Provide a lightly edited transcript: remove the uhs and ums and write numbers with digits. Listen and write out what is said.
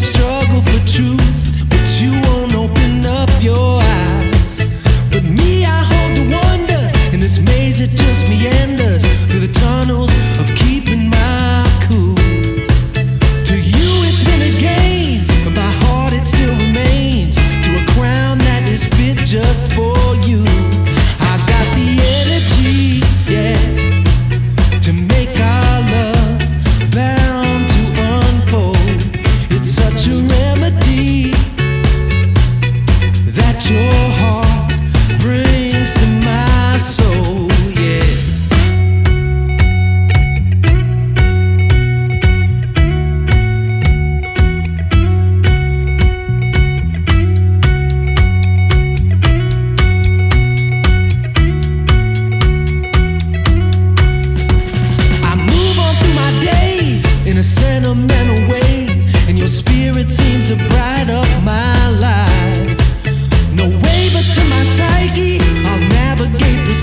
struggle for truth, but you won't open up your eyes. But me, I hold the wonder, in this maze it just meanders through the tunnels of keeping my cool. To you it's been a game, but my heart it still remains to a crown that is fit just for you. I got the energy, yeah, to make our love bound to unfold. It's such a remedy that your heart brings to my soul, yeah. I move on through my days in a sentimental way, and your spirit seems to bright up my life. No way but to my psyche, I'll navigate the